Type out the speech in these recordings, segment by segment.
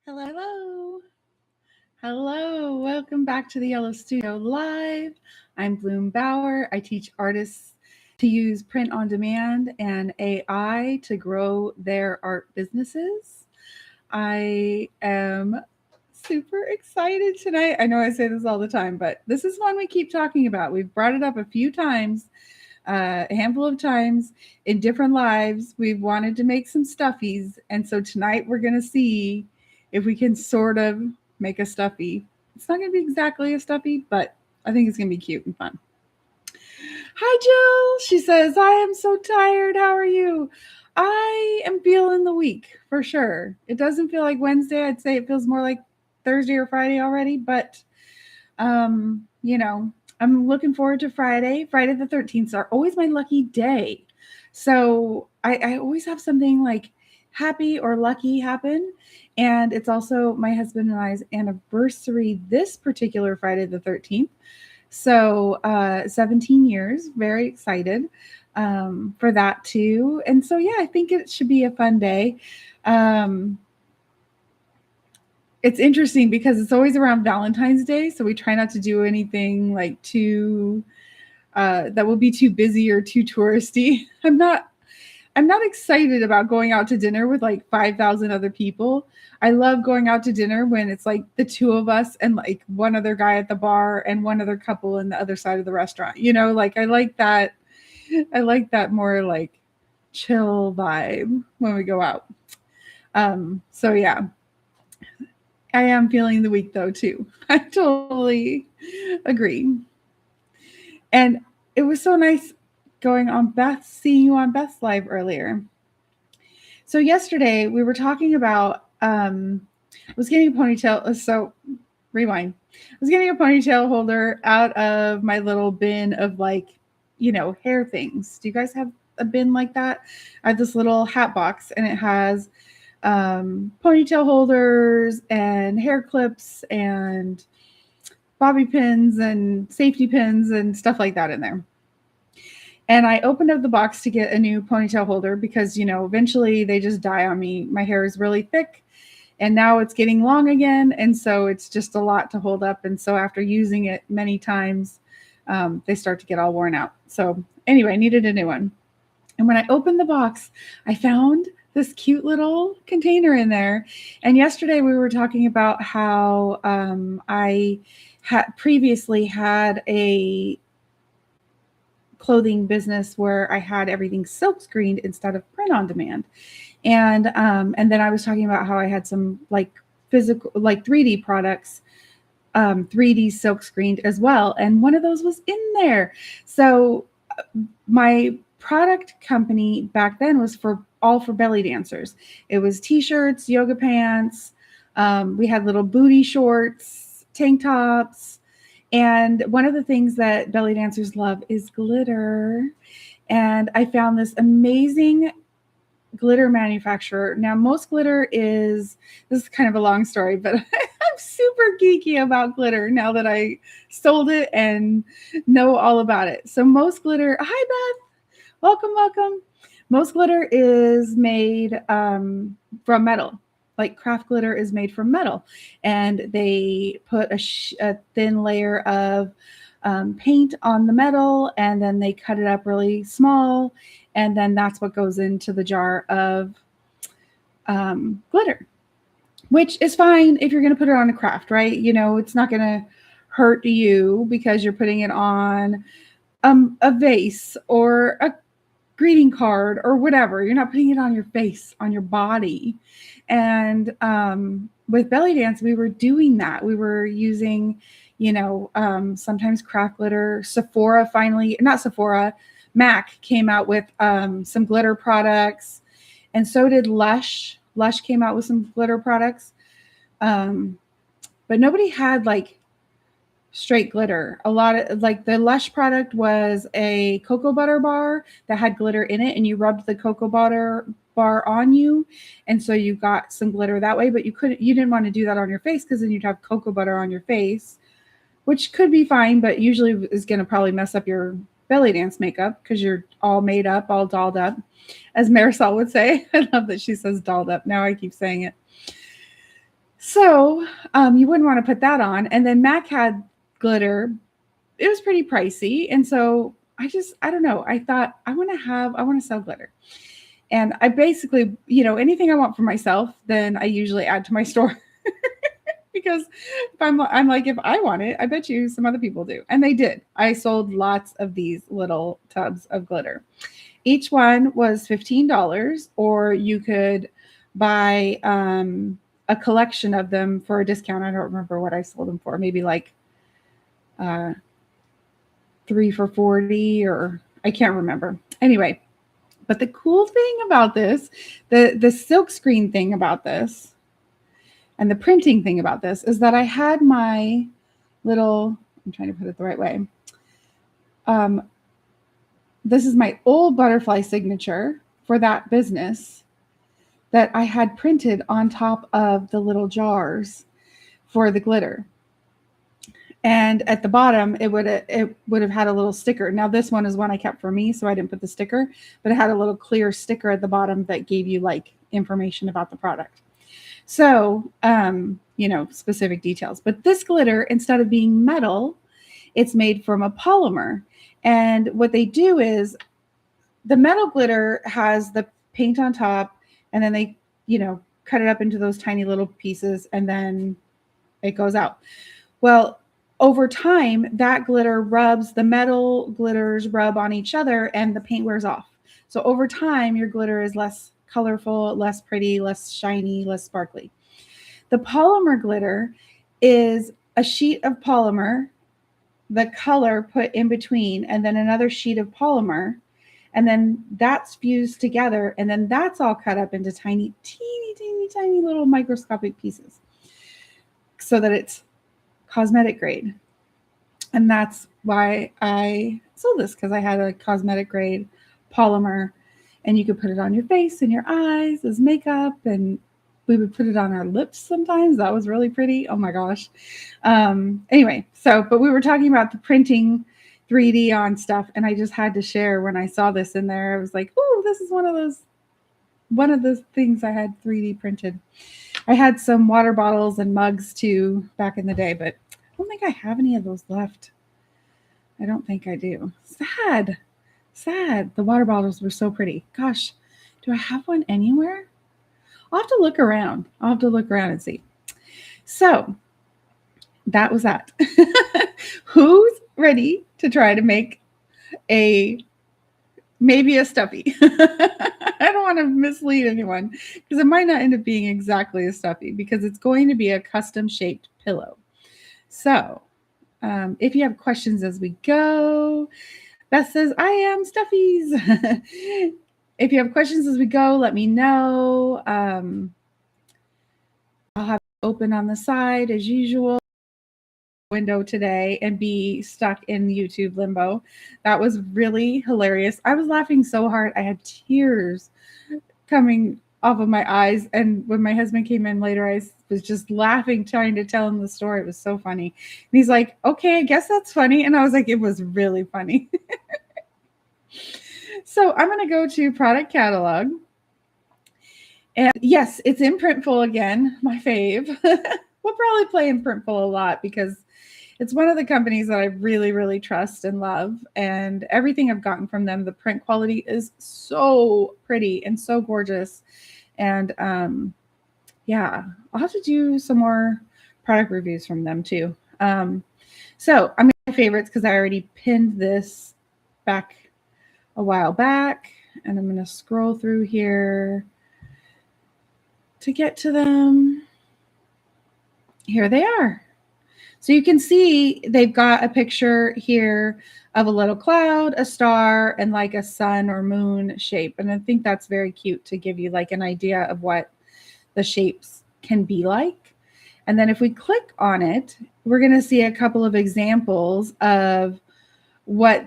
Hello, hello. Hello, welcome back to the Yellow Studio Live. I'm Blume Bauer. I teach artists to use print on demand and AI to grow their art businesses. I am super excited tonight. I know I say this all the time, but this is one we keep talking about. We've brought it up a few times, a handful of times in different lives. We've wanted to make some stuffies. And so tonight we're going to see if we can sort of make a stuffie. It's not going to be exactly a stuffie, but I think it's going to be cute and fun. Hi, Jill. She says, I am so tired. How are you? I am feeling the week for sure. It doesn't feel like Wednesday. I'd say it feels more like Thursday or Friday already, but I'm looking forward to Friday. Friday the 13th are always my lucky day. So I always have something like happy or lucky happen. And it's also my husband and I's anniversary this particular Friday the 13th. So 17 years, very excited for that too. And so, yeah, I think it should be a fun day. It's interesting because it's always around Valentine's Day. So we try not to do anything like too, that will be too busy or too touristy. I'm not excited about going out to dinner with like 5,000 other people. I love going out to dinner when it's like the two of us and like one other guy at the bar and one other couple in the other side of the restaurant. Like I like that. I like that more like chill vibe when we go out. So yeah, I am feeling the week though too. I totally agree. And it was so nice seeing you on Beth's live earlier. So yesterday we were talking about I was getting a ponytail. So rewind. I was getting a ponytail holder out of my little bin of hair things. Do you guys have a bin like that? I have this little hat box and it has ponytail holders and hair clips and bobby pins and safety pins and stuff like that in there. And I opened up the box to get a new ponytail holder because, eventually they just die on me. My hair is really thick and now it's getting long again. And so it's just a lot to hold up. And so after using it many times, they start to get all worn out. So anyway, I needed a new one. And when I opened the box, I found this cute little container in there. And yesterday we were talking about how I had previously had a clothing business where I had everything silk screened instead of print on demand. And then I was talking about how I had some like physical, like 3D products, 3D silk screened as well. And one of those was in there. So my product company back then was all for belly dancers. It was t-shirts, yoga pants. We had little booty shorts, tank tops. And one of the things that belly dancers love is glitter. And I found this amazing glitter manufacturer. Now, most glitter this is kind of a long story, but I'm super geeky about glitter now that I sold it and know all about it. So most glitter, hi Beth, welcome. Most glitter is made from metal. Like craft glitter is made from metal, and they put a thin layer of paint on the metal, and then they cut it up really small, and then that's what goes into the jar of glitter, which is fine if you're going to put it on a craft, right? It's not going to hurt you because you're putting it on a vase or a greeting card or whatever. You're not putting it on your face, on your body. And with belly dance, we were doing that. We were using, sometimes craft glitter. MAC came out with some glitter products, and so did Lush. Lush came out with some glitter products, but nobody had like straight glitter. A lot of like the Lush product was a cocoa butter bar that had glitter in it, and you rubbed the cocoa butter bar on you, and so you got some glitter that way. But you didn't want to do that on your face because then you'd have cocoa butter on your face, which could be fine, but usually is going to probably mess up your belly dance makeup because you're all made up, all dolled up, as Marisol would say. I love that she says dolled up. Now I keep saying it. So you wouldn't want to put that on. And then MAC had glitter. It was pretty pricey. And so I don't know. I thought I want to sell glitter. And I basically, anything I want for myself, then I usually add to my store. Because if I'm like, if I want it, I bet you some other people do. And they did. I sold lots of these little tubs of glitter. Each one was $15, or you could buy a collection of them for a discount. I don't remember what I sold them for. Maybe like 3 for 40, or I can't remember. Anyway, but the cool thing about this, the silk screen thing about this, and the printing thing about this is that I had my little, I'm trying to put it the right way. This is my old butterfly signature for that business that I had printed on top of the little jars for the glitter. And at the bottom, it would have had a little sticker. Now this one is one I kept for me, so I didn't put the sticker, but it had a little clear sticker at the bottom that gave you like information about the product. So, specific details. But this glitter, instead of being metal, it's made from a polymer. And what they do is the metal glitter has the paint on top, and then they, cut it up into those tiny little pieces, and then it goes out. Well, over time, that glitter rubs, the metal glitters rub on each other, and the paint wears off. So over time, your glitter is less colorful, less pretty, less shiny, less sparkly. The polymer glitter is a sheet of polymer, the color put in between, and then another sheet of polymer, and then that's fused together, and then that's all cut up into tiny, teeny, teeny, tiny little microscopic pieces so that it's cosmetic grade. And that's why I sold this, because I had a cosmetic grade polymer, and you could put it on your face and your eyes as makeup, and we would put it on our lips sometimes. That was really pretty. Oh my gosh. Anyway, but we were talking about the printing 3D on stuff, and I just had to share when I saw this in there. I was like, oh, this is one of those things I had 3D printed. I had some water bottles and mugs too back in the day, but I don't think I have any of those left. I don't think I do. Sad. The water bottles were so pretty. Gosh, do I have one anywhere? I'll have to look around. And see. So that was that. Who's ready to try to make maybe a stuffy? I don't want to mislead anyone, because it might not end up being exactly a stuffy, because it's going to be a custom shaped pillow. So if you have questions as we go, Beth says, I am stuffies. If you have questions as we go, let me know. I'll have it open on the side as usual. Window today and be stuck in YouTube limbo. That was really hilarious. I was laughing so hard. I had tears coming off of my eyes. And when my husband came in later, I was just laughing, trying to tell him the story. It was so funny. And he's like, okay, I guess that's funny. And I was like, it was really funny. So I'm going to go to product catalog. And yes, it's in Printful again, my fave. We'll probably play in Printful a lot, because it's one of the companies that I really, really trust and love. And everything I've gotten from them, the print quality is so pretty and so gorgeous. And yeah, I'll have to do some more product reviews from them too. So I'm my favorites, because I already pinned this back a while back, and I'm going to scroll through here to get to them. Here they are. So you can see they've got a picture here of a little cloud, a star, and like a sun or moon shape. And I think that's very cute to give you like an idea of what the shapes can be like. And then if we click on it, we're going to see a couple of examples of what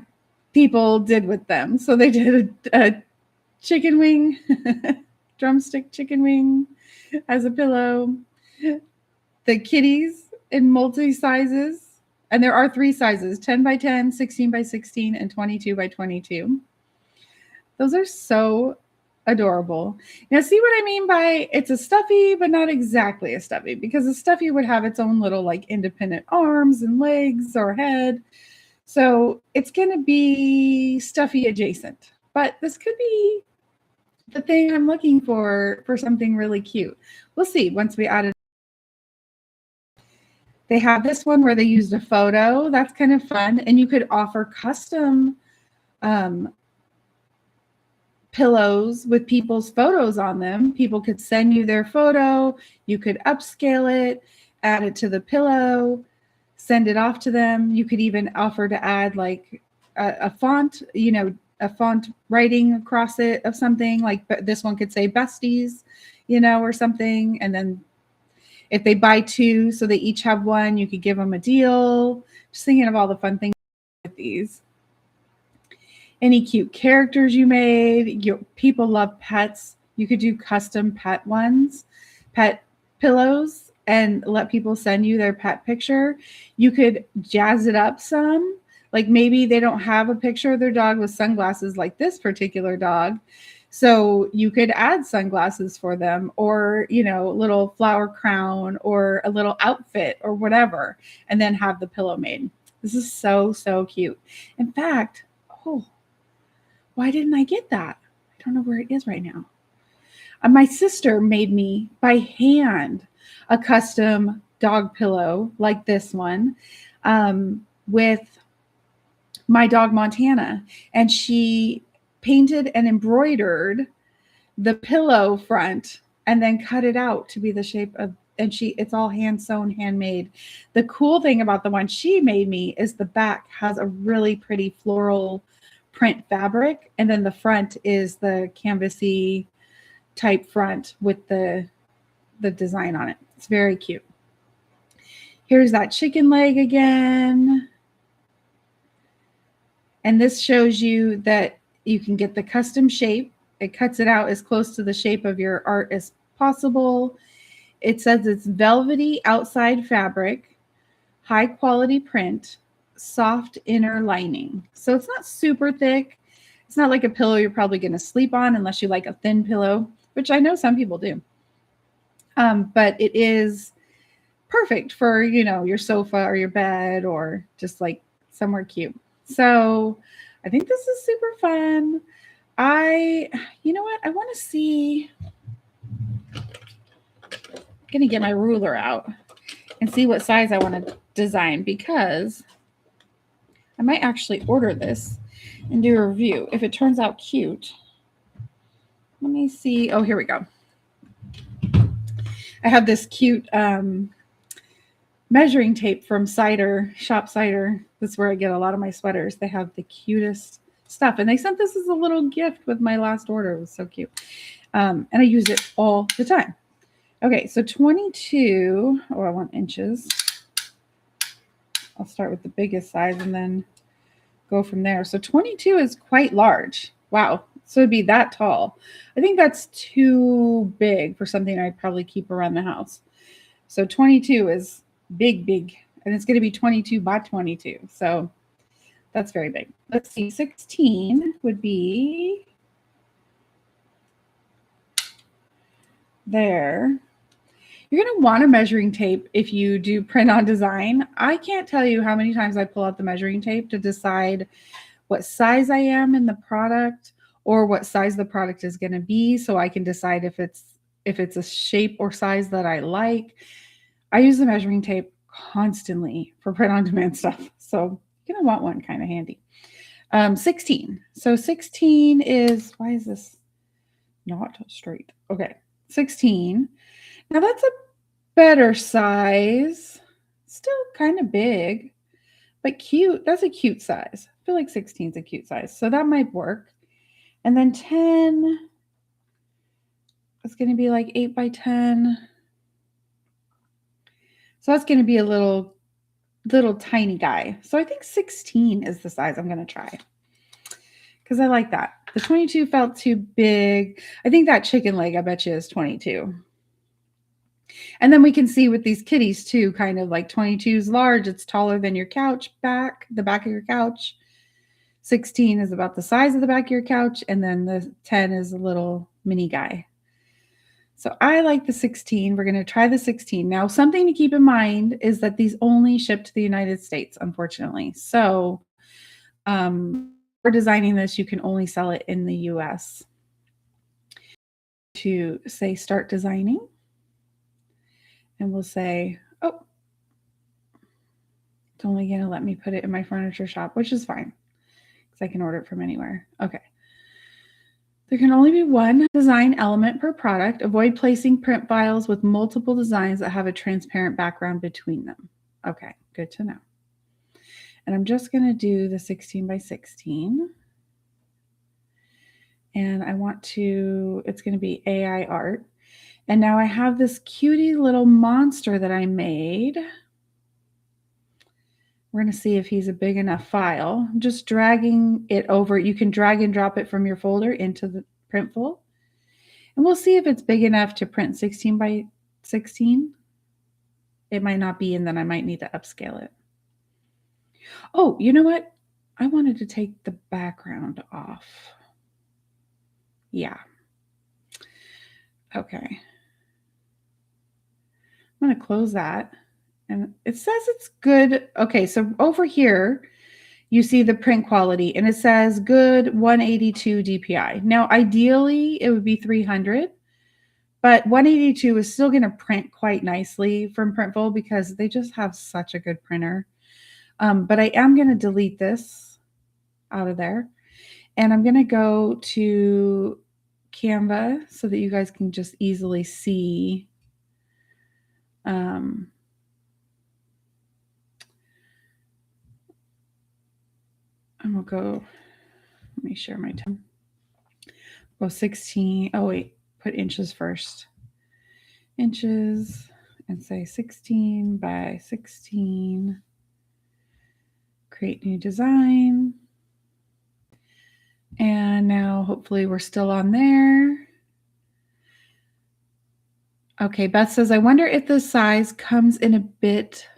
people did with them. So they did a chicken wing, drumstick chicken wing as a pillow. The kitties in multi sizes, and there are 3 sizes: 10 by 10, 16 by 16, and 22 by 22. Those are so adorable. Now, see what I mean by it's a stuffy, but not exactly a stuffy, because a stuffy would have its own little like independent arms and legs or head. So it's going to be stuffy adjacent, but this could be the thing I'm looking for something really cute. We'll see once we add it. They have this one where they used a photo. That's kind of fun. And you could offer custom pillows with people's photos on them. People could send you their photo. You could upscale it, add it to the pillow, send it off to them. You could even offer to add like a font, a font writing across it of something like this one could say besties, or something. And then if they buy two, so they each have one, you could give them a deal. Just thinking of all the fun things with these. Any cute characters you made. People love pets. You could do custom pet ones, pet pillows, and let people send you their pet picture. You could jazz it up some. Like maybe they don't have a picture of their dog with sunglasses like this particular dog. So you could add sunglasses for them, or, little flower crown or a little outfit or whatever, and then have the pillow made. This is so, so cute. In fact, why didn't I get that? I don't know where it is right now. My sister made me by hand a custom dog pillow like this one with my dog Montana, and she painted and embroidered the pillow front and then cut it out to be the shape of, and it's all hand sewn, handmade. The cool thing about the one she made me is the back has a really pretty floral print fabric, and then the front is the canvasy type front with the design on it. It's very cute. Here's that chicken leg again. And this shows you that you can get the custom shape. It cuts it out as close to the shape of your art as possible. It says it's velvety outside fabric, high quality print, soft inner lining. So it's not super thick. It's not like a pillow you're probably going to sleep on unless you like a thin pillow, which I know some people do. But it is perfect for, your sofa or your bed or just like somewhere cute. So I think this is super fun. You know what? I want to see. I'm going to get my ruler out and see what size I want to design, because I might actually order this and do a review if it turns out cute. Let me see. Oh, here we go. I have this cute measuring tape from Shop Cider. That's where I get a lot of my sweaters. They have the cutest stuff. And they sent this as a little gift with my last order. It was so cute. And I use it all the time. Okay, so 22. Oh, I want inches. I'll start with the biggest size and then go from there. So 22 is quite large. Wow. So it'd be that tall. I think that's too big for something I'd probably keep around the house. So 22 is big, and it's going to be 22 by 22. So that's very big. Let's see. 16 would be there. You're going to want a measuring tape if you do print on design. I can't tell you how many times I pull out the measuring tape to decide what size I am in the product or what size the product is going to be, so I can decide if it's a shape or size that I like. I use the measuring tape constantly for print on demand stuff. So you're going to want one kind of handy. 16. So 16 is, why is this not straight? Okay. 16. Now that's a better size. Still kind of big, but cute. That's a cute size. I feel like 16 is a cute size. So that might work. And then 10 is going to be like 8 by 10. So that's going to be a little tiny guy. So I think 16 is the size I'm going to try, because I like that. The 22 felt too big. I think that chicken leg, I bet you, is 22. And then we can see with these kitties too, kind of like 22 is large. It's taller than your couch back, the back of your couch. 16 is about the size of the back of your couch. And then the 10 is a little mini guy. So I like the 16. We're going to try the 16. Now, something to keep in mind is that these only ship to the United States, unfortunately. So for designing this, you can only sell it in the US. To say start designing. And we'll say, oh, it's only going to let me put it in my furniture shop, which is fine because I can order it from anywhere. Okay. There can only be one design element per product. Avoid placing print files with multiple designs that have a transparent background between them. Okay, good to know. And I'm just going to do the 16 by 16. And I want to, it's going to be AI art. And now I have this cutie little monster that I made. We're going to see if he's a big enough file. I'm just dragging it over. You can drag and drop it from your folder into the Printful. And we'll see if it's big enough to print 16 by 16. It might not be, and then I might need to upscale it. Oh, you know what? I wanted to take the background off. Yeah. Okay. I'm going to close that. And it says it's good. Okay, so over here, you see the print quality, and it says good 182 DPI. Now, ideally, it would be 300, but 182 is still going to print quite nicely from Printful because they just have such a good printer. But I am going to delete this out of there, and I'm going to go to Canva so that you guys can just easily see. I'm going to go, let me share my time. Go 16. Oh, wait, put inches first. Inches and say 16 by 16. Create new design. And now hopefully we're still on there. Okay, Beth says, I wonder if the size comes in a bit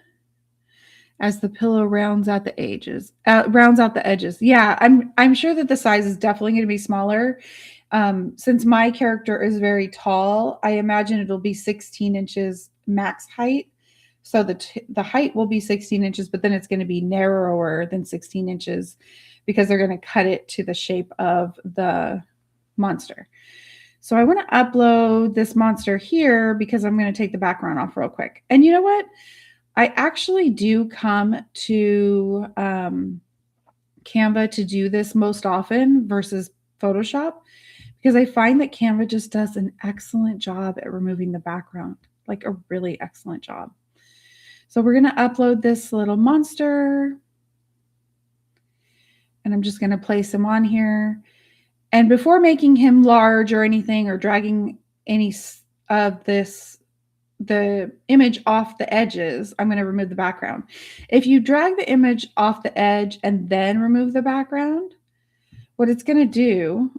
as the pillow rounds out the edges. Yeah, I'm sure that the size is definitely going to be smaller. Since my character is very tall, I imagine it'll be 16 inches max height. So the height will be 16 inches, but then it's going to be narrower than 16 inches because they're going to cut it to the shape of the monster. So I want to upload this monster here because I'm going to take the background off real quick. And you know what? I actually do come to Canva to do this most often versus Photoshop because I find that Canva just does an excellent job at removing the background, like a really excellent job. So we're going to upload this little monster, and I'm just going to place him on here. And before making him large or anything or dragging any of the image off the edges, I'm going to remove the background. If you drag the image off the edge and then remove the background, what it's going to do,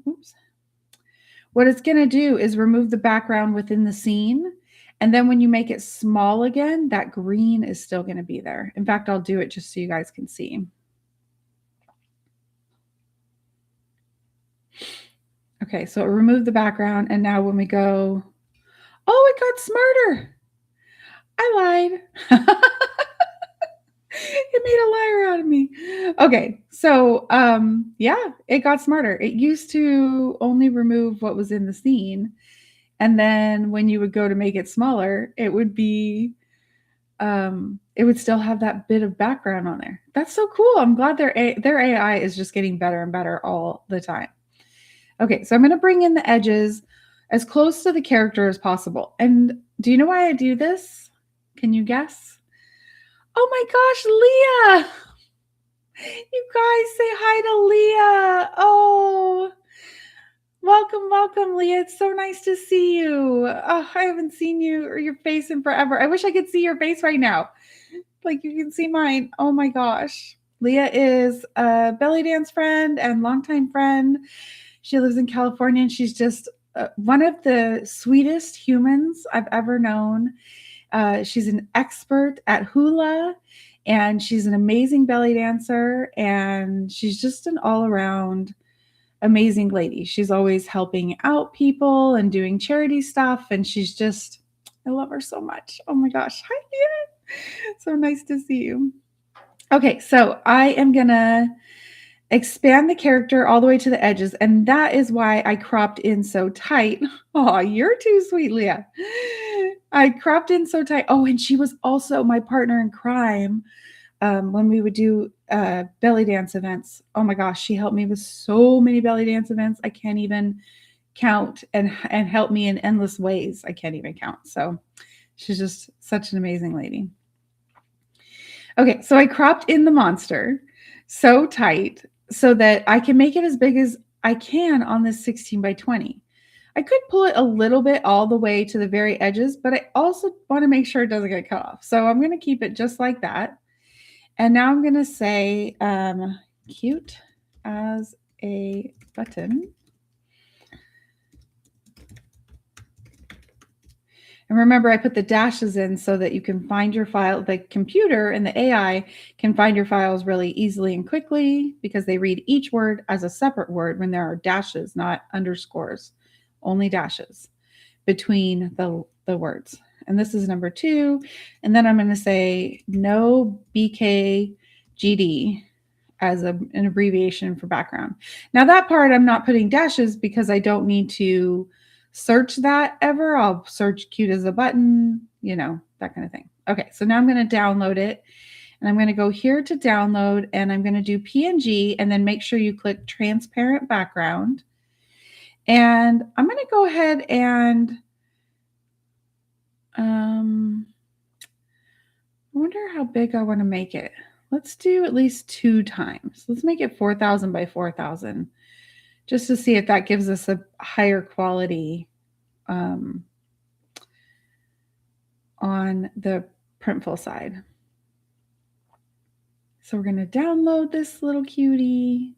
is remove the background within the scene. And then when you make it small again, that green is still going to be there. In fact, I'll do it just so you guys can see. Okay, so remove the background. And now when we go, oh, it got smarter. I lied. It made a liar out of me. Okay, so yeah, it got smarter. It used to only remove what was in the scene. And then when you would go to make it smaller, it would be, it would still have that bit of background on there. That's so cool. I'm glad their AI is just getting better and better all the time. Okay, so I'm going to bring in the edges as close to the character as possible. And do you know why I do this? Can you guess? Oh my gosh, Leah! You guys say hi to Leah. Oh, welcome, Leah. It's so nice to see you. Oh, I haven't seen you or your face in forever. I wish I could see your face right now. Like you can see mine. Oh my gosh. Leah is a belly dance friend and longtime friend. She lives in California, and she's just one of the sweetest humans I've ever known. She's an expert at hula, and she's an amazing belly dancer, and she's just an all-around amazing lady. She's always helping out people and doing charity stuff. And she's just, I love her so much. Oh my gosh. Hi, Ian. So nice to see you. Okay, so I am going to expand the character all the way to the edges. And that is why I cropped in so tight. Oh, you're too sweet, Leah. I cropped in so tight. Oh, and she was also my partner in crime when we would do belly dance events. Oh my gosh, she helped me with so many belly dance events. I can't even count, and help me in endless ways. I can't even count. So she's just such an amazing lady. Okay, so I cropped in the monster so tight so that I can make it as big as I can on this 16 by 20. I could pull it a little bit all the way to the very edges, but I also want to make sure it doesn't get cut off. So I'm going to keep it just like that. And now I'm going to say cute as a button. And remember, I put the dashes in so that you can find your file. The computer and the AI can find your files really easily and quickly because they read each word as a separate word when there are dashes, not underscores, only dashes between the words. And this is number 2. And then I'm going to say no BKGD as an abbreviation for background. Now that part I'm not putting dashes because I don't need to search that ever. I'll search cute as a button, that kind of thing. Okay, so now I'm going to download it. And I'm going to go here to download, and I'm going to do PNG, and then make sure you click transparent background. And I'm going to go ahead and I wonder how big I want to make it. Let's do at least 2 times. Let's make it 4,000 by 4,000 just to see if that gives us a higher quality on the Printful side. So we're going to download this little cutie.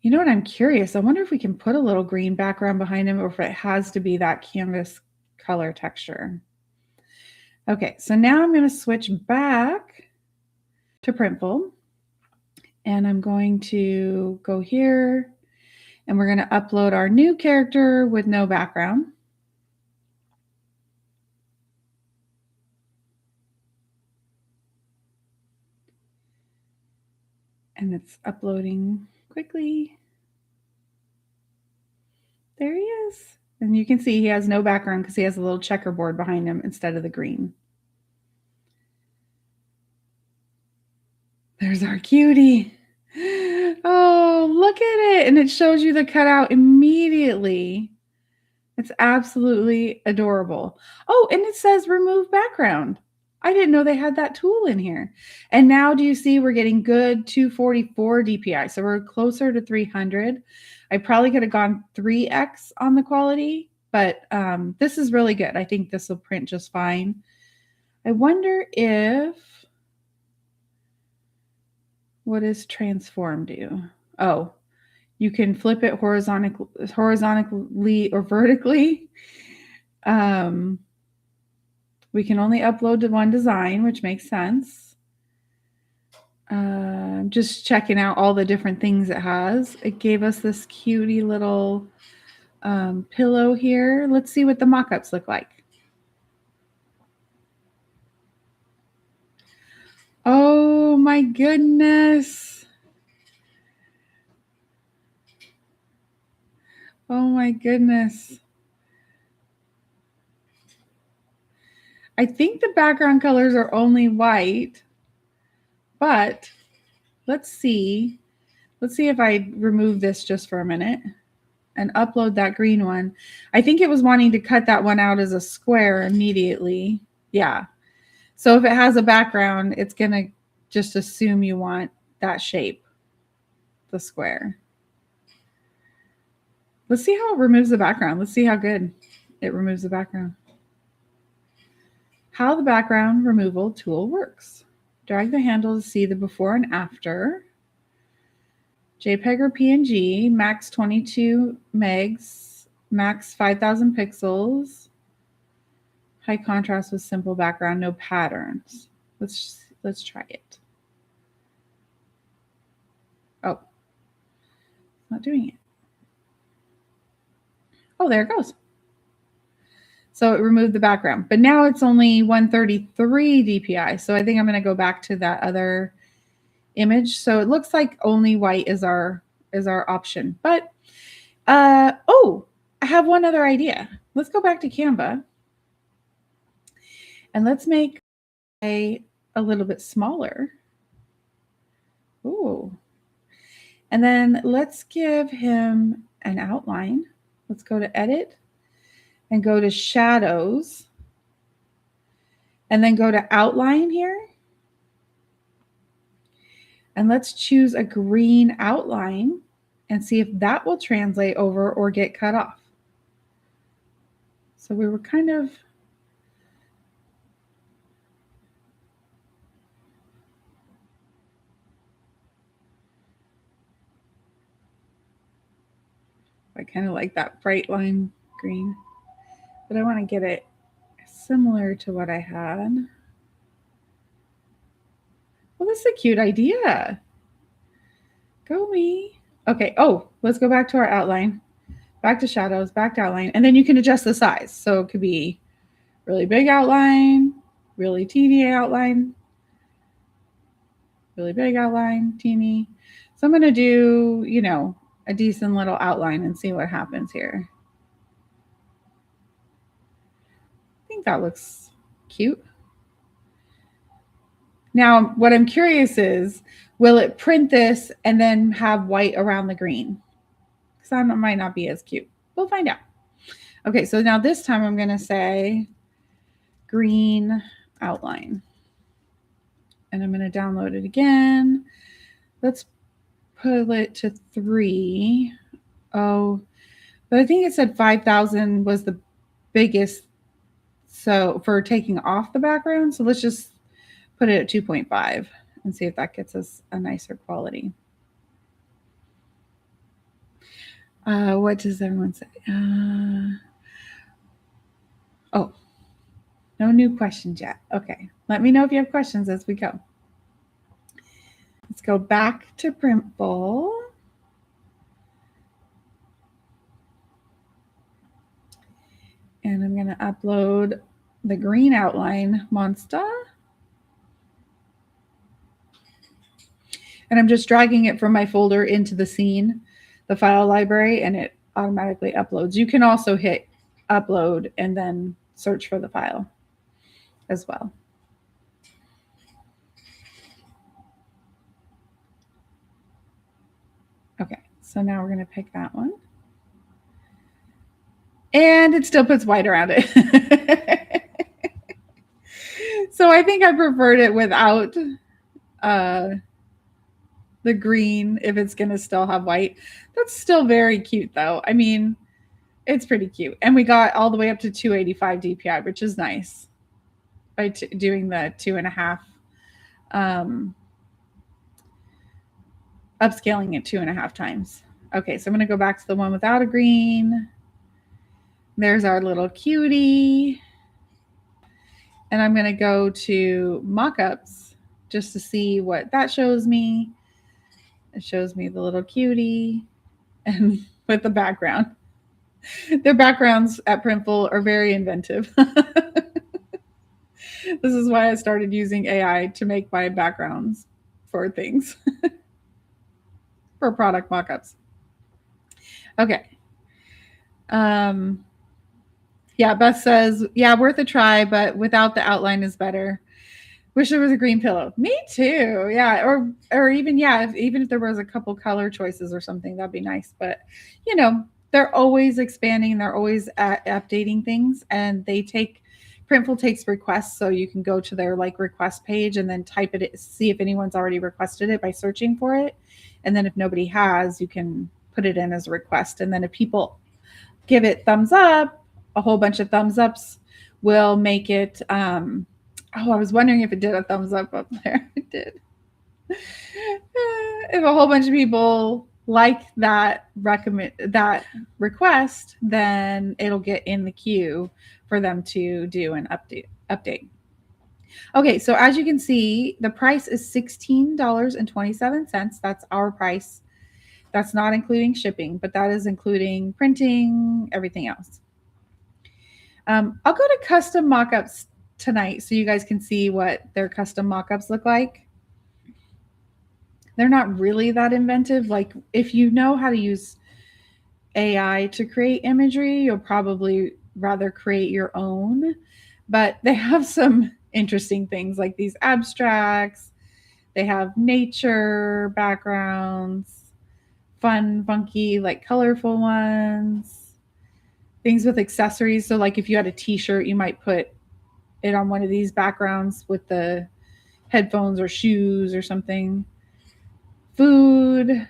You know what? I'm curious. I wonder if we can put a little green background behind him or if it has to be that canvas color texture. Okay, so now I'm going to switch back to Printful. And I'm going to go here and we're going to upload our new character with no background. And it's uploading quickly. There he is. And you can see he has no background because he has a little checkerboard behind him instead of the green. There's our cutie. Oh, look at it. And it shows you the cutout immediately. It's absolutely adorable. Oh, and it says remove background. I didn't know they had that tool in here. And now do you see we're getting good 244 DPI. So we're closer to 300. I probably could have gone 3x on the quality, but this is really good. I think this will print just fine. I wonder if, what does transform do? Oh, you can flip it horizontally or vertically. We can only upload to one design, which makes sense. Just checking out all the different things it has. It gave us this cutie little pillow here. Let's see what the mock-ups look like. Oh my goodness. Oh my goodness. I think the background colors are only white, but let's see. Let's see if I remove this just for a minute and upload that green one. I think it was wanting to cut that one out as a square immediately. Yeah. So if it has a background, it's going to just assume you want that shape, the square. Let's see how it removes the background. Let's see how good it removes the background. How the background removal tool works. Drag the handle to see the before and after. JPEG or PNG, max 22 megs, max 5,000 pixels. High contrast with simple background, no patterns. Let's try it. Oh, not doing it. Oh, there it goes. So it removed the background, but now it's only 133 DPI. So I think I'm going to go back to that other image. So it looks like only white is our option. But oh, I have one other idea. Let's go back to Canva and let's make a little bit smaller. Ooh. And then let's give him an outline. Let's go to edit and go to shadows and then go to outline here. And let's choose a green outline and see if that will translate over or get cut off. So we were kind of I kind of like that bright lime green, but I want to get it similar to what I had. Well, this is a cute idea. Go me. Okay. Oh, let's go back to our outline, back to shadows, back to outline, and then you can adjust the size. So it could be really big outline, really teeny outline, really big outline, teeny. So I'm going to do, you know, a decent little outline and see what happens here. I think that looks cute. Now, what I'm curious is, will it print this and then have white around the green? Because that might not be as cute. We'll find out. Okay, so now this time I'm going to say green outline. And I'm going to download it again. Let's put it to 3. Oh, but I think it said 5,000 was the biggest. So for taking off the background, so let's just put it at 2.5 and see if that gets us a nicer quality. What does everyone say? Oh, no new questions yet. Okay, let me know if you have questions as we go. Let's go back to Printful. And I'm going to upload the green outline monster. And I'm just dragging it from my folder into the scene, the file library, and it automatically uploads. You can also hit upload and then search for the file as well. Okay, so now we're going to pick that one. And it still puts white around it. So I think I preferred it without the green if it's going to still have white. That's still very cute though. I mean, it's pretty cute. And we got all the way up to 285 DPI, which is nice by doing the 2.5, upscaling it 2.5 times. Okay, so I'm going to go back to the one without a green. There's our little cutie. And I'm going to go to mockups just to see what that shows me. It shows me the little cutie and with the background. Their backgrounds at Printful are very inventive. This is why I started using AI to make my backgrounds for things, for product mockups. Okay. Yeah, Beth says, yeah, worth a try, but without the outline is better. Wish there was a green pillow. Me too. Yeah, or even even if there was a couple color choices or something, that'd be nice. But you know, they're always expanding. They're always updating things, and Printful takes requests, so you can go to their like request page and then type it, see if anyone's already requested it by searching for it, and then if nobody has, you can put it in as a request, and then if people give it thumbs up, a whole bunch of thumbs ups will make it. Oh, I was wondering if it did a thumbs up there. It did. If a whole bunch of people like that request, then it'll get in the queue for them to do an update. Okay, so as you can see, the price is $16.27. That's our price. That's not including shipping, but that is including printing, everything else. I'll go to custom mockups tonight so you guys can see what their custom mockups look like. They're not really that inventive. Like, if you know how to use AI to create imagery, you'll probably rather create your own. But they have some interesting things like these abstracts. They have nature backgrounds, fun, funky, like colorful ones, things with accessories. So, like if you had a t shirt, you might put it on one of these backgrounds with the headphones or shoes or something. Food,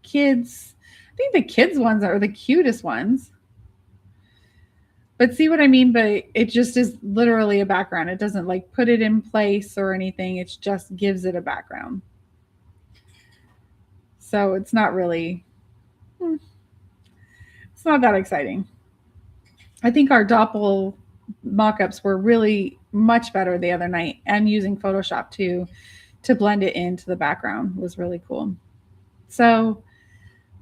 kids. I think the kids ones are the cutest ones. But see what I mean? But it just is literally a background. It doesn't like put it in place or anything. It just gives it a background. So it's not really, it's not that exciting. I think our Doppel mock-ups were really much better the other night, and using Photoshop too to blend it into the background was really cool. So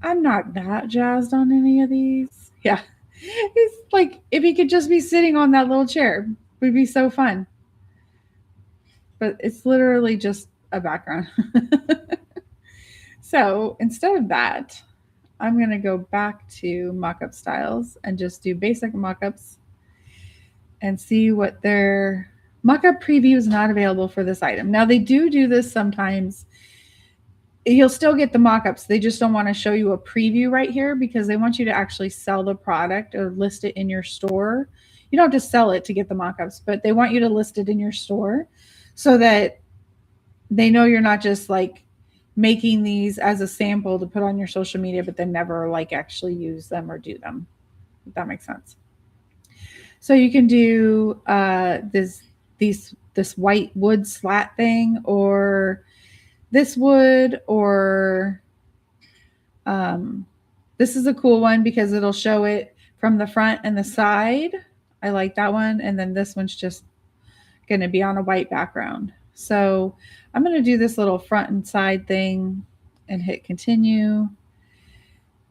I'm not that jazzed on any of these. Yeah. It's like if he could just be sitting on that little chair, it would be so fun. But it's literally just a background. So instead of that, I'm going to go back to mockup styles and just do basic mockups and see what their mockup preview is not available for this item. Now they do this sometimes. You'll still get the mockups. They just don't want to show you a preview right here because they want you to actually sell the product or list it in your store. You don't have to sell it to get the mockups, but they want you to list it in your store so that they know you're not just like making these as a sample to put on your social media, but then never like actually use them or do them. If that makes sense. So you can do this white wood slat thing, or this wood, or this is a cool one because it'll show it from the front and the side. I like that one. And then this one's just going to be on a white background. So I'm going to do this little front and side thing and hit continue.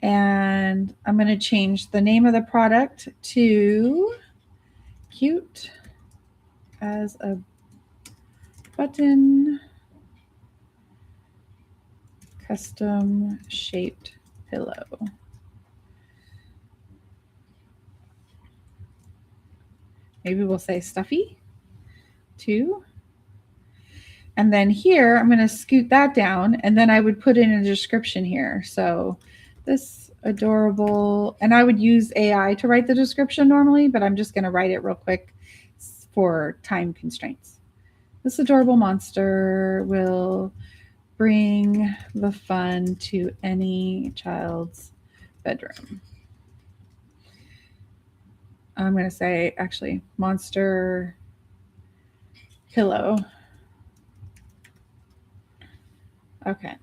And I'm going to change the name of the product to cute as a button custom shaped pillow. Maybe we'll say Stuffie too. And then here, I'm going to scoot that down, and then I would put in a description here. So this adorable, and I would use AI to write the description normally, but I'm just going to write it real quick for time constraints. This adorable monster will bring the fun to any child's bedroom. I'm going to say, actually, monster pillow. Okay.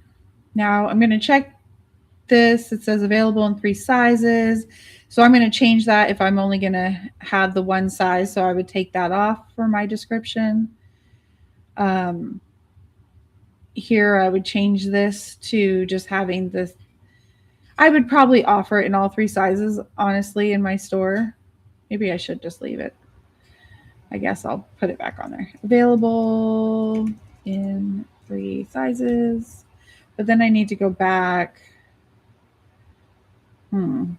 Now I'm going to check this. It says available in 3 sizes. So I'm going to change that if I'm only going to have the one size. So I would take that off for my description. Here I would change this to just having this. I would probably offer it in all 3 sizes, honestly, in my store. Maybe I should just leave it. I guess I'll put it back on there. Available in 3 sizes. But then I need to go back. Maybe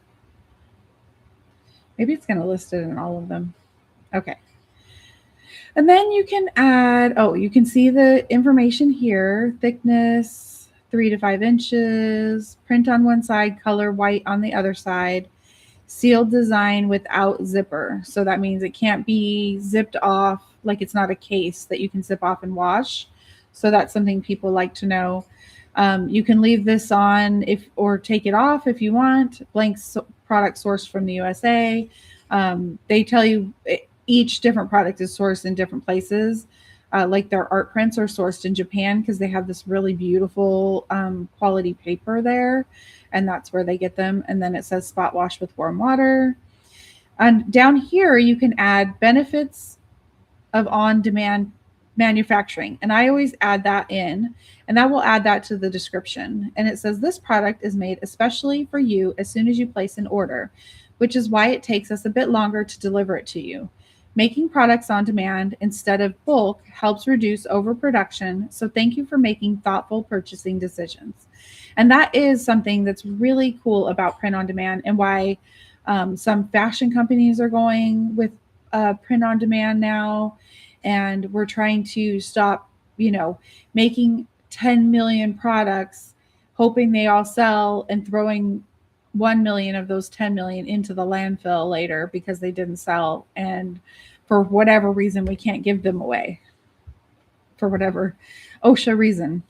it's going to list it in all of them. Okay. And then you can add, you can see the information here. Thickness, 3 to 5 inches. Print on one side, color white on the other side. Sealed design without zipper. So that means it can't be zipped off, like it's not a case that you can zip off and wash. So that's something people like to know. You can leave this on or take it off if you want. Blank product sourced from the USA. They tell you each different product is sourced in different places. Like their art prints are sourced in Japan because they have this really beautiful quality paper there, and that's where they get them. And then it says spot wash with warm water. And down here you can add benefits of on-demand manufacturing. And I always add that in, and that will add that to the description. And it says this product is made especially for you as soon as you place an order, which is why it takes us a bit longer to deliver it to you. Making products on demand instead of bulk helps reduce overproduction. So thank you for making thoughtful purchasing decisions. And that is something that's really cool about print on demand, and why some fashion companies are going with print on demand now. And we're trying to stop, making 10 million products, hoping they all sell, and throwing 1 million of those 10 million into the landfill later because they didn't sell. And for whatever reason, we can't give them away for whatever OSHA reason.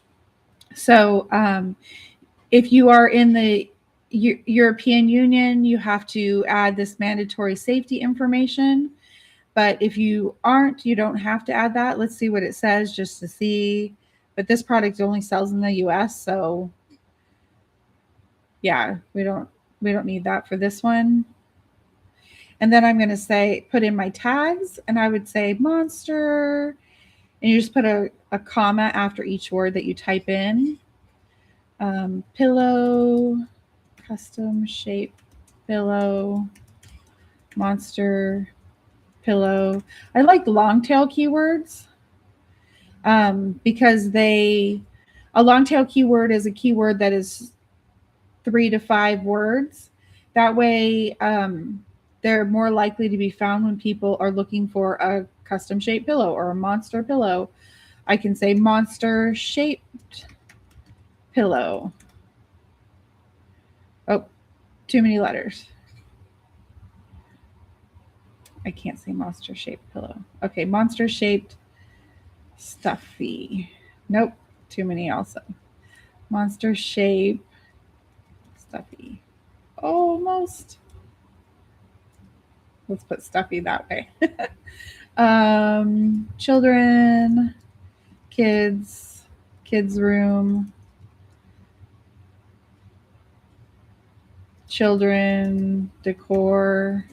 So if you are in the European Union, you have to add this mandatory safety information. But if you aren't, you don't have to add that. Let's see what it says just to see. But this product only sells in the US, so yeah, we don't need that for this one. And then I'm going to say, put in my tags, and I would say monster, and you just put a comma after each word that you type in. Pillow, custom shape pillow, monster pillow. I like long tail keywords because a long tail keyword is a keyword that is 3 to 5 words. That way, they're more likely to be found when people are looking for a custom shaped pillow or a monster pillow. I can say monster shaped pillow. Oh, too many letters. I can't say monster shaped pillow. Okay, monster shaped stuffy. Nope, too many also. Monster shape stuffy. Almost. Let's put stuffy that way. Children, kids room, children, decor.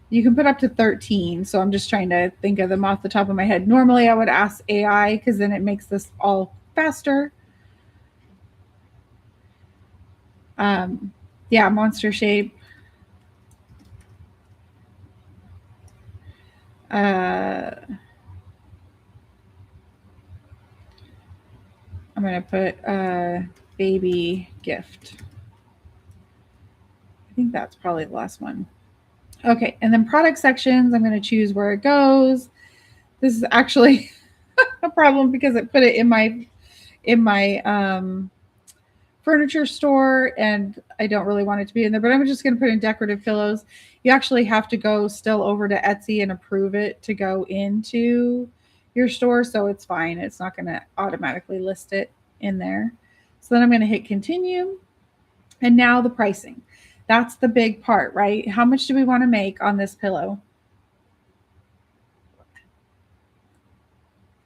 You can put up to 13. So I'm just trying to think of them off the top of my head. Normally I would ask AI because then it makes this all faster. Yeah, monster shape. I'm going to put baby gift. I think that's probably the last one. Okay, and then product sections, I'm going to choose where it goes. This is actually a problem because it put it in my furniture store, and I don't really want it to be in there, but I'm just going to put in decorative pillows. You actually have to go still over to Etsy and approve it to go into your store, so it's fine. It's not going to automatically list it in there. So then I'm going to hit continue, and now the pricing. That's the big part, right? How much do we want to make on this pillow?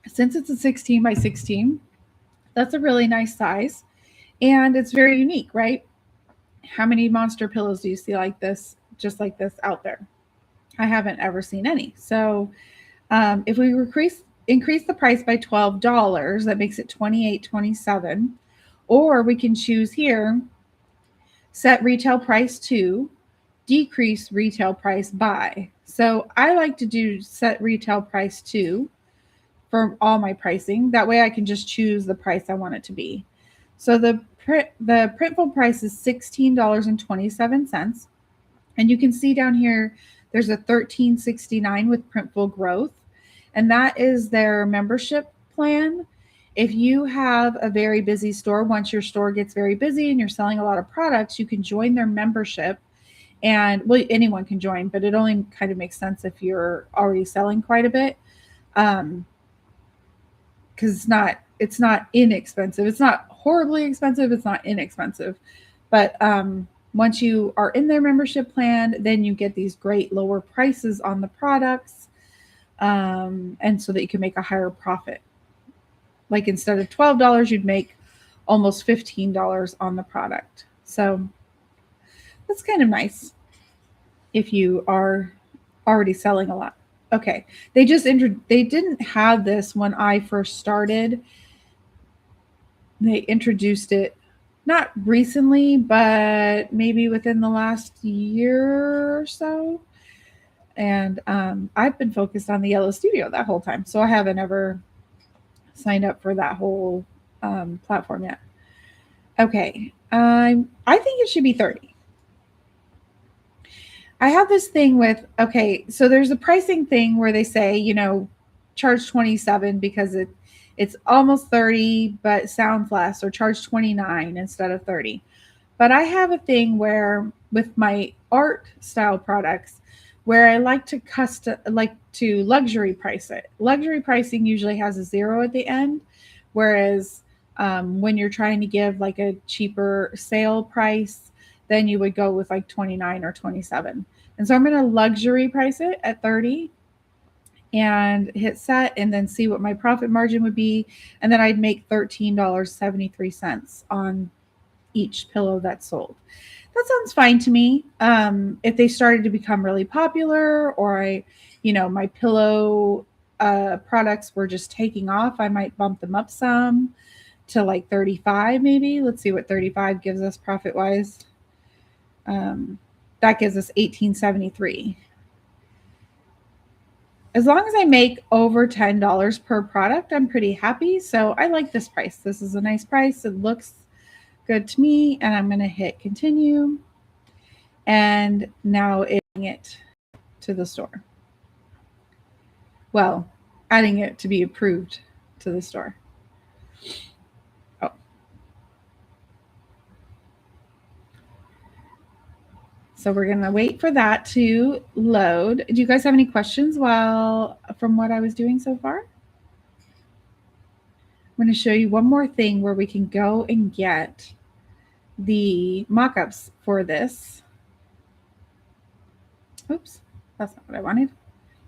Since it's a 16 by 16, that's a really nice size, and it's very unique, right? How many monster pillows do you see like this, just like this out there? I haven't ever seen any. So if we increase the price by $12, that makes it $28.27. Or we can choose here, set retail price to, decrease retail price by. So I like to do set retail price to for all my pricing. That way I can just choose the price I want it to be. So the Printful price is $16.27. And you can see down here, there's a $13.69 with Printful Growth. And that is their membership plan. If you have a very busy store, once your store gets very busy and you're selling a lot of products, you can join their membership. And well, anyone can join, but it only kind of makes sense if you're already selling quite a bit. Because it's not inexpensive. It's not horribly expensive. It's not inexpensive. But once you are in their membership plan, then you get these great lower prices on the products. And so that you can make a higher profit. Like instead of $12, you'd make almost $15 on the product. So that's kind of nice if you are already selling a lot. Okay. They didn't have this when I first started. They introduced it not recently, but maybe within the last year or so. And I've been focused on the Yellow Studio that whole time, so I haven't ever signed up for that whole platform yet. Okay, I think it should be 30. I have this thing with, okay, so there's a pricing thing where they say, charge 27 because it's almost 30 but sounds less, or charge 29 instead of 30. But I have a thing where with my art style products where I like to luxury price it. Luxury pricing usually has a zero at the end, whereas when you're trying to give like a cheaper sale price, then you would go with like 29 or 27. And so I'm going to luxury price it at 30 and hit set and then see what my profit margin would be. And then I'd make $13.73 on each pillow that's sold. That sounds fine to me. If they started to become really popular, or my pillow products were just taking off, I might bump them up some to like 35 maybe. Let's see what 35 gives us profit wise. That gives us 18.73. As long as I make over $10 per product, I'm pretty happy. So I like this price. This is a nice price. It looks good to me, and I'm going to hit continue. And now adding it to the store. Well, adding it to be approved to the store. Oh. So we're going to wait for that to load. Do you guys have any questions from what I was doing so far? I'm going to show you one more thing where we can go and get the mock-ups for this. Oops, that's not what I wanted.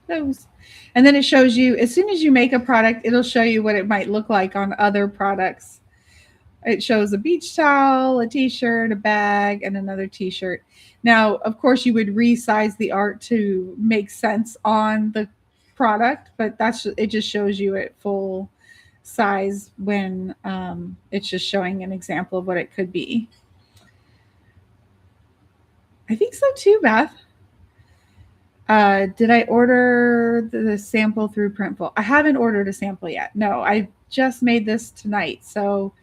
Those. And then it shows you, as soon as you make a product, it'll show you what it might look like on other products. It shows a beach towel, a t-shirt, a bag, and another t-shirt. Now, of course, you would resize the art to make sense on the product, but it just shows you at full size when it's just showing an example of what it could be. I think so too, Beth. Did I order the sample through Printful? I haven't ordered a sample yet. No, I just made this tonight. So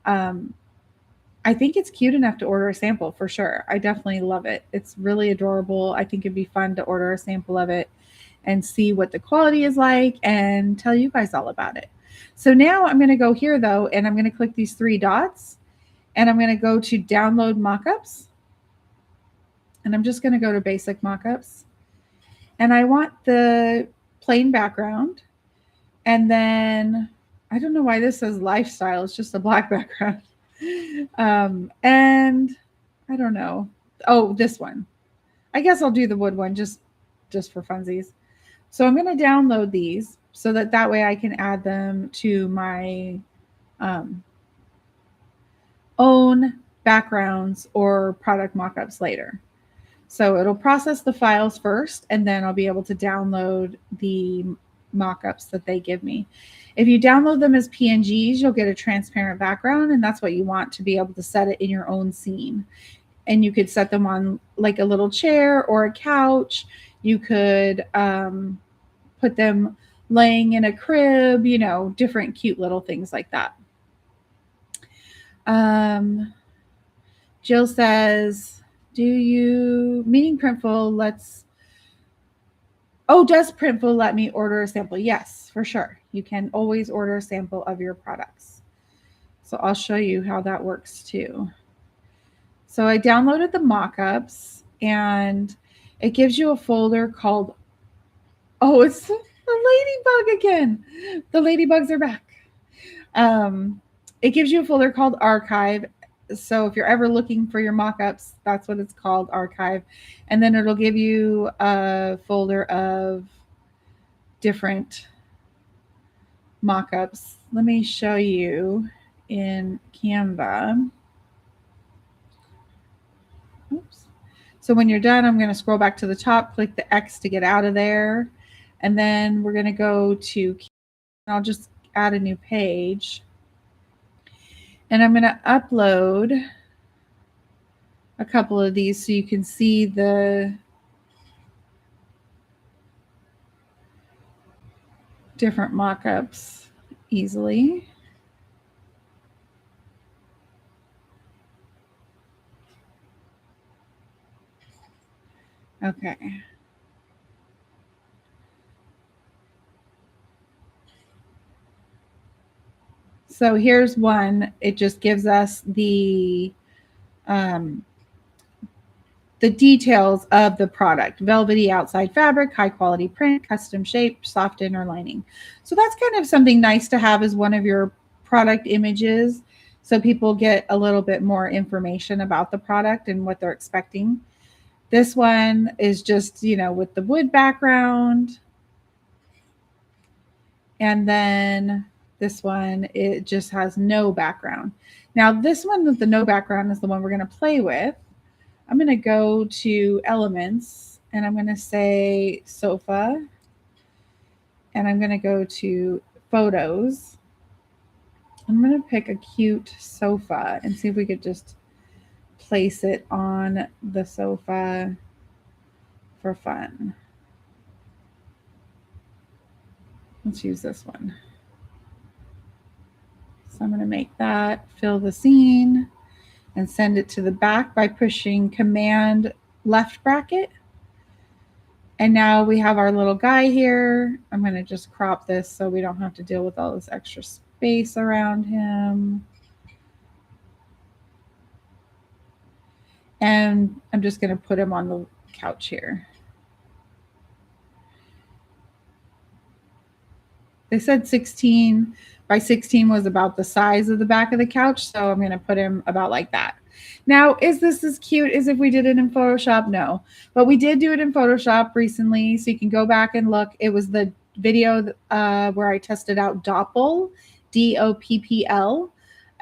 I think it's cute enough to order a sample for sure. I definitely love it. It's really adorable. I think it'd be fun to order a sample of it and see what the quality is like and tell you guys all about it. So now I'm going to go here though, and I'm going to click these three dots, and I'm going to go to download mockups. And I'm just going to go to basic mockups. And I want the plain background. And then I don't know why this says lifestyle. It's just a black background. And I don't know. Oh, this one. I guess I'll do the wood one just for funsies. So I'm going to download these so that way I can add them to my own backgrounds or product mockups later. So it'll process the files first, and then I'll be able to download the mockups that they give me. If you download them as PNGs, you'll get a transparent background, and that's what you want to be able to set it in your own scene. And you could set them on like a little chair or a couch. You could put them laying in a crib, different cute little things like that. Jill says, meaning Printful does Printful let me order a sample? Yes, for sure. You can always order a sample of your products. So I'll show you how that works too. So I downloaded the mockups, and it gives you a folder called, it's the ladybug again. The ladybugs are back. It gives you a folder called archive. So if you're ever looking for your mockups, that's what it's called, archive. And then it'll give you a folder of different mockups. Let me show you in Canva. Oops. So when you're done, I'm going to scroll back to the top, click the X to get out of there. And then we're going to go to, I'll just add a new page. And I'm going to upload a couple of these so you can see the different mock-ups easily. Okay. So here's one. It just gives us the details of the product: velvety outside fabric, high quality print, custom shape, soft inner lining. So that's kind of something nice to have as one of your product images, so people get a little bit more information about the product and what they're expecting. This one is just, with the wood background. And then this one, it just has no background. Now this one with the no background is the one we're going to play with. I'm going to go to elements and I'm going to say sofa, and I'm going to go to photos. I'm going to pick a cute sofa and see if we could just place it on the sofa for fun. Let's use this one. So I'm going to make that, fill the scene, and send it to the back by pushing Command left bracket. And now we have our little guy here. I'm going to just crop this so we don't have to deal with all this extra space around him. And I'm just going to put him on the couch here. They said 16 by 16 was about the size of the back of the couch, so I'm going to put him about like that. Now, is this as cute as if we did it in Photoshop? No, but we did do it in Photoshop recently, so you can go back and look. It was the video where I tested out Doppel, Doppl.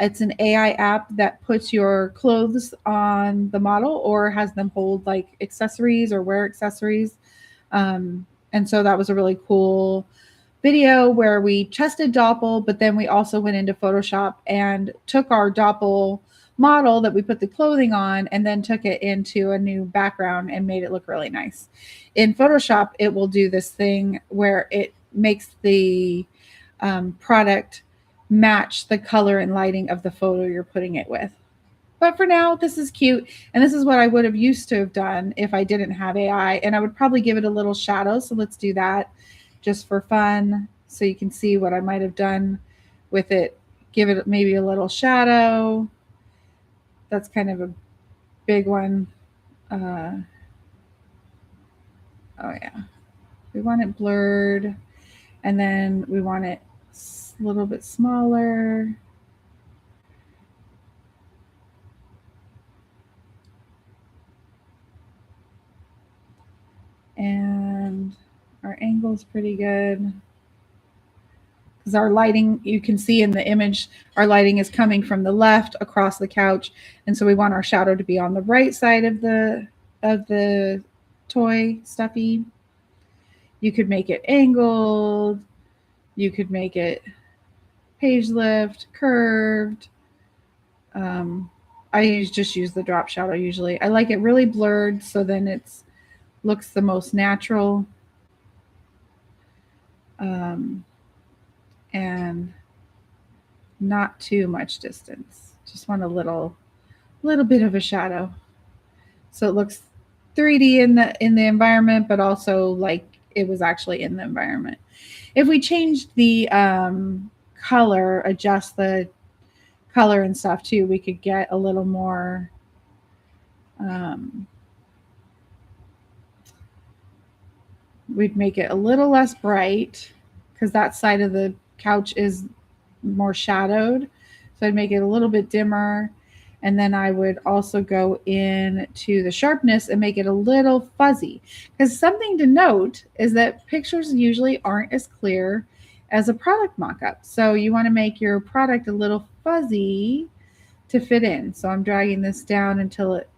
It's an AI app that puts your clothes on the model or has them hold like accessories or wear accessories. And so that was a really cool video where we tested Doppel, but then we also went into Photoshop and took our Doppel model that we put the clothing on and then took it into a new background and made it look really nice. In Photoshop, it will do this thing where it makes the product match the color and lighting of the photo you're putting it with. But for now, this is cute. And this is what I would have used to have done if I didn't have AI. And I would probably give it a little shadow. So let's do that just for fun, so you can see what I might have done with it. Give it maybe a little shadow. That's kind of a big one. Oh yeah. We want it blurred, and then we want it a little bit smaller. And our angle is pretty good because our lighting, you can see in the image, our lighting is coming from the left across the couch, and so we want our shadow to be on the right side of the toy Stuffie. You could make it angled, you could make it page lift, curved. I just use the drop shadow usually. I like it really blurred, so then it's looks the most natural. And not too much distance. Just want a little bit of a shadow, so it looks 3D in the environment, but also like it was actually in the environment. If we changed the color, adjust the color and stuff too, we could get a little more we'd make it a little less bright because that side of the couch is more shadowed. So I'd make it a little bit dimmer. And then I would also go into the sharpness and make it a little fuzzy. Because something to note is that pictures usually aren't as clear as a product mock-up. So you want to make your product a little fuzzy to fit in. So I'm dragging this down until it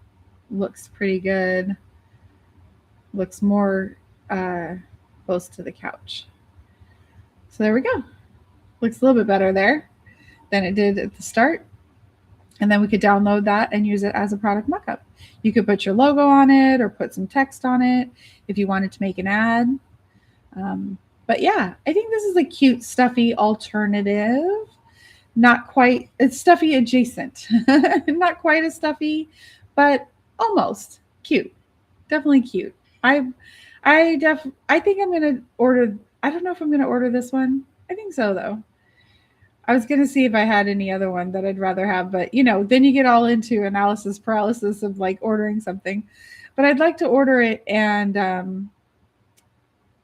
looks pretty good. Looks more close to the couch. So there we go. Looks a little bit better there than it did at the start. And then we could download that and use it as a product mockup. You could put your logo on it or put some text on it if you wanted to make an ad. But yeah, I think this is a cute Stuffie alternative. Not quite, it's Stuffie adjacent. Not quite a Stuffie, but almost cute. Definitely cute. I think I'm going to order, I don't know if I'm going to order this one. I think so though. I was going to see if I had any other one that I'd rather have, but then you get all into analysis paralysis of like ordering something. But I'd like to order it and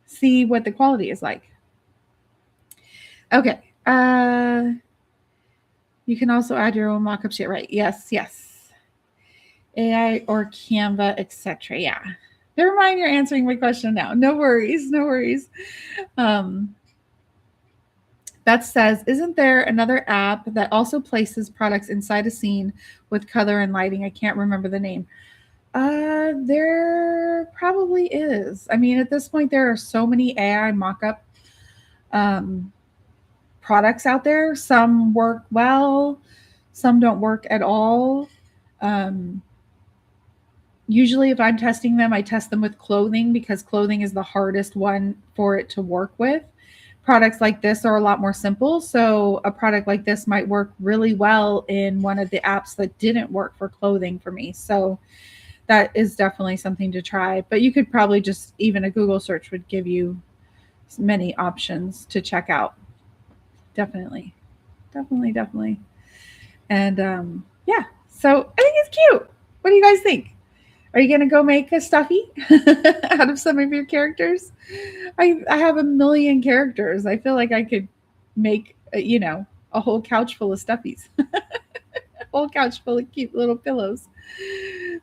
see what the quality is like. Okay. You can also add your own mock-up shit, right? Yes. AI or Canva, etc. Yeah. Never mind, you're answering my question now. No worries. That says, isn't there another app that also places products inside a scene with color and lighting? I can't remember the name. There probably is. I mean, at this point, there are so many AI mock-up products out there. Some work well, some don't work at all. Usually if I'm testing them, I test them with clothing because clothing is the hardest one for it to work with. Products like this are a lot more simple. So a product like this might work really well in one of the apps that didn't work for clothing for me. So that is definitely something to try. But you could probably just, even a Google search would give you many options to check out. Definitely. And yeah, so I think it's cute. What do you guys think? Are you going to go make a Stuffie out of some of your characters? I have a million characters. I feel like I could make, a whole couch full of Stuffies. A whole couch full of cute little pillows.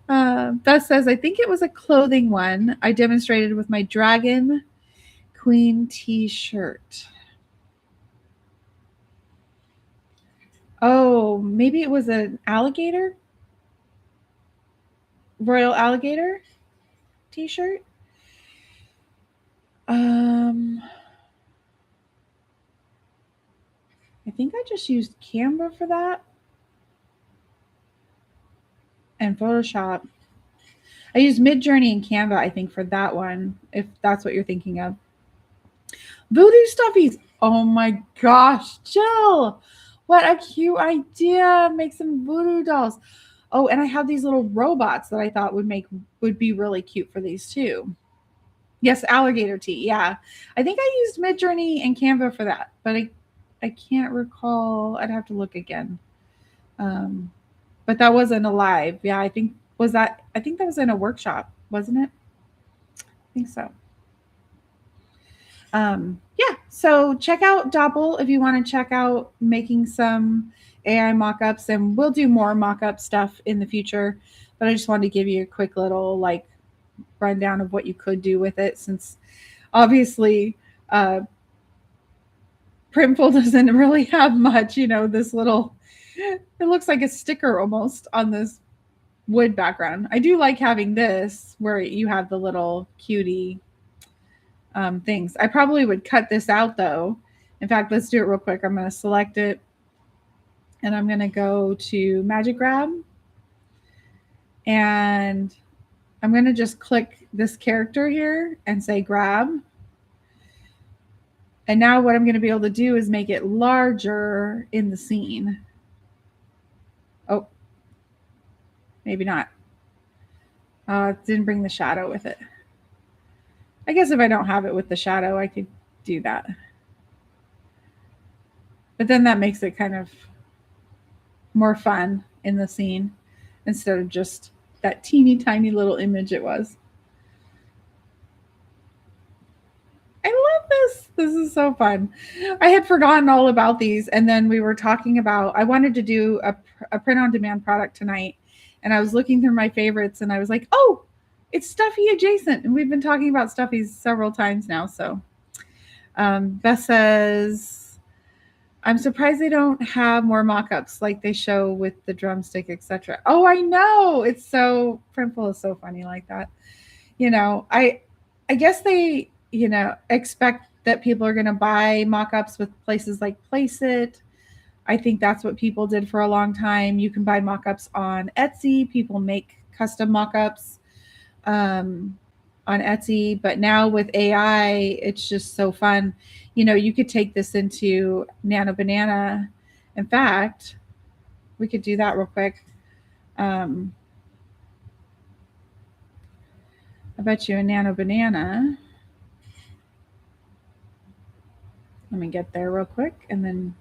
Beth says, I think it was a clothing one I demonstrated with my Dragon Queen t-shirt. Oh, maybe it was an alligator? Royal alligator t-shirt. I think I just used Canva for that and Photoshop. I used Midjourney and Canva, I think, for that one, if that's what you're thinking of. Voodoo Stuffies. Oh my gosh, Jill. What a cute idea. Make some voodoo dolls. Oh, and I have these little robots that I thought would be really cute for these too. Yes, alligator tea. Yeah. I think I used Midjourney and Canva for that, but I can't recall. I'd have to look again. But that wasn't a live. Yeah, I think that was in a workshop, wasn't it? I think so. Yeah, so check out Doppel if you want to check out making some AI mock-ups, and we'll do more mock-up stuff in the future. But I just wanted to give you a quick little like rundown of what you could do with it, since obviously Printful doesn't really have much. This little, it looks like a sticker almost on this wood background. I do like having this where you have the little cutie things. I probably would cut this out though. In fact, let's do it real quick. I'm going to select it and I'm going to go to Magic Grab and I'm going to just click this character here and say grab. And now what I'm going to be able to do is make it larger in the scene. Oh, maybe not. It didn't bring the shadow with it. I guess if I don't have it with the shadow, I could do that. But then that makes it kind of more fun in the scene instead of just that teeny tiny little image it was. I love this. This is so fun. I had forgotten all about these. And then we were talking about, I wanted to do a print on demand product tonight. And I was looking through my favorites and I was like, oh, it's Stuffie adjacent. And we've been talking about Stuffies several times now. So Beth says, I'm surprised they don't have more mock-ups like they show with the drumstick, etc. Oh, I know. It's so, Printful is so funny like that. I guess they, expect that people are going to buy mock-ups with places like Placeit. I think that's what people did for a long time. You can buy mock-ups on Etsy. People make custom mock-ups on Etsy, but now with AI, it's just so fun. You could take this into Nano Banana. In fact, we could do that real quick. I bet you a Nano Banana. Let me get there real quick and then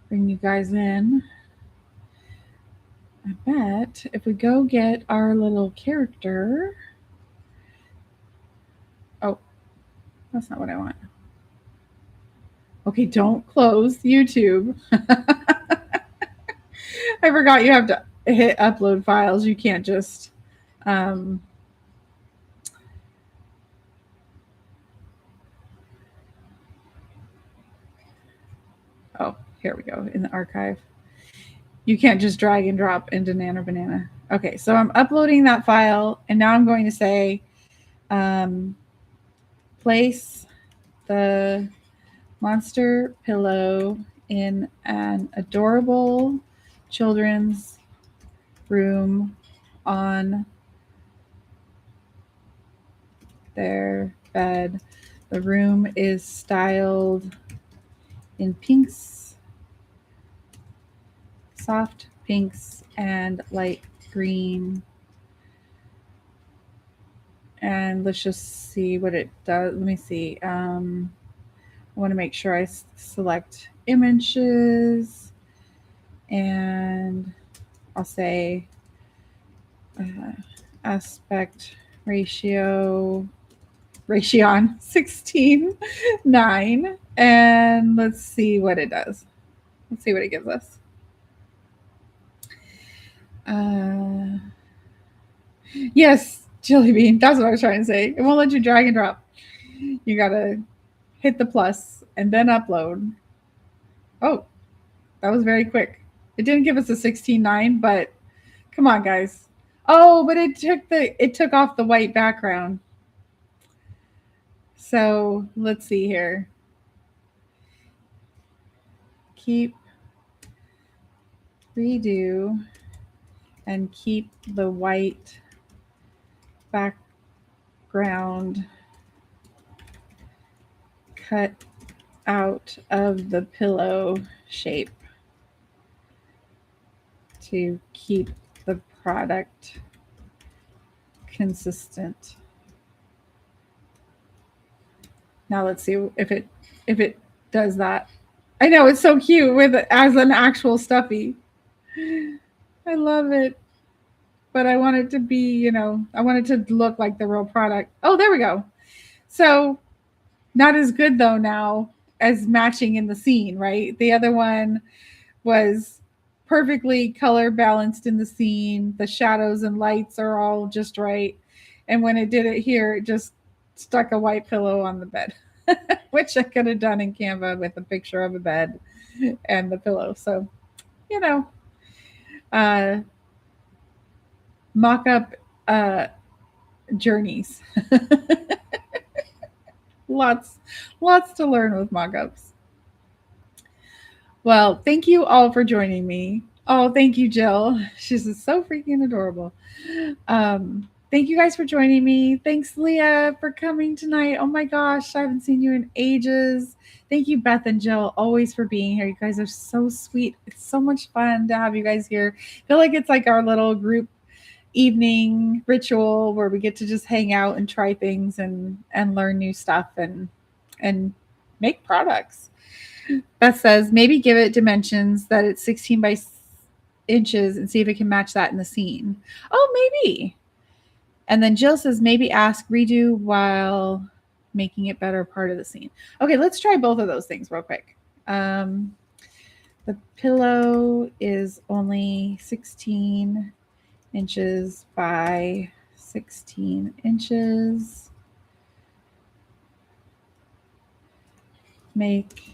bring you guys in. I bet if we go get our little character. Oh, that's not what I want. Okay, don't close YouTube. I forgot you have to hit upload files. You can't just. Oh, here we go in the archive. You can't just drag and drop into Nano Banana. Okay, so I'm uploading that file, and now I'm going to say place the monster pillow in an adorable children's room on their bed. The room is styled in pinks, soft pinks, and light green. And let's just see what it does. Let me see. I want to make sure I select images, and I'll say aspect ratio 16:9, and let's see what it does. Let's see what it gives us. Yes, Jelly Bean. That's what I was trying to say. It won't let you drag and drop. You gotta hit the plus and then upload. Oh, that was very quick. It didn't give us a 16:9, but come on, guys. Oh, but it took off the white background. So let's see here. Keep, redo, and keep the white background cut out of the pillow shape to keep the product consistent. Now let's see if it does that. I know it's so cute with as an actual Stuffie. I love it. But I want it to be, I want it to look like the real product. Oh, there we go. So not as good though now as matching in the scene, right? The other one was perfectly color balanced in the scene. The shadows and lights are all just right. And when it did it here, it just stuck a white pillow on the bed, which I could have done in Canva with a picture of a bed and the pillow. So, mock up journeys. lots to learn with mock-ups. Well, thank you all for joining me. Oh, thank you, Jill. She's so freaking adorable. Thank you guys for joining me. Thanks, Leah, for coming tonight. Oh my gosh, I haven't seen you in ages. Thank you, Beth and Jill, always for being here. You guys are so sweet. It's so much fun to have you guys here. I feel like it's like our little group evening ritual where we get to just hang out and try things and learn new stuff and make products. Beth says maybe give it dimensions that it's 16 by inches and see if it can match that in the scene. Oh, maybe. And then Jill says maybe ask redo while making it better part of the scene. Okay, let's try both of those things real quick. The pillow is only 16 inches by 16 inches. Make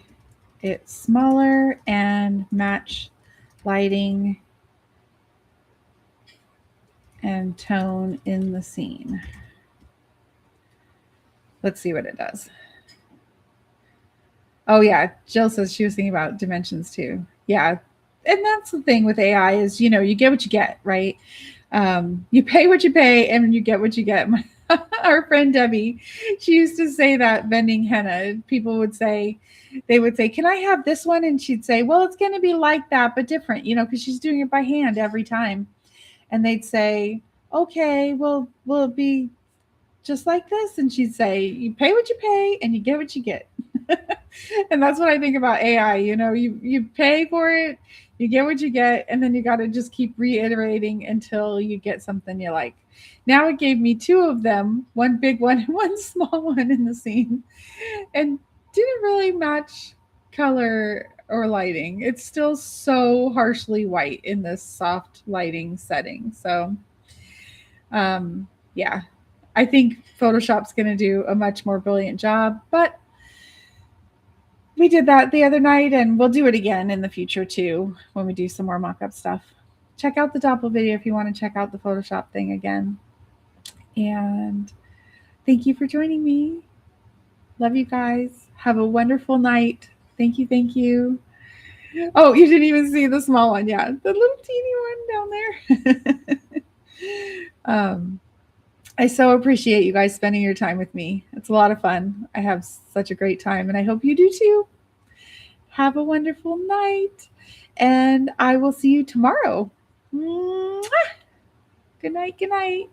it smaller and match lighting and tone in the scene. Let's see what it does. Oh yeah, Jill says she was thinking about dimensions too. Yeah, and that's the thing with AI is you get what you get, right? You pay what you pay, and you get what you get. Our friend Debbie, she used to say that vending henna. People would say, they would say, "Can I have this one?" And she'd say, "Well, it's going to be like that, but different," because she's doing it by hand every time. And they'd say, "Okay, well, will it be just like this?" And she'd say, "You pay what you pay, and you get what you get." And that's what I think about AI. You pay for it, you get what you get, and then you got to just keep reiterating until you get something you like. Now it gave me two of them, one big one and one small one in the scene, and didn't really match color or lighting. It's still so harshly white in this soft lighting setting. So, yeah, I think Photoshop's going to do a much more brilliant job, but we did that the other night and we'll do it again in the future too when we do some more mock-up stuff. Check out the Doppel video if you want to check out the Photoshop thing again. And thank you for joining me. Love you guys. Have a wonderful night. Thank you. Thank you. Oh, you didn't even see the small one. Yeah, the little teeny one down there. I so appreciate you guys spending your time with me. It's a lot of fun. I have such a great time, and I hope you do too. Have a wonderful night, and I will see you tomorrow. Mwah! Good night. Good night.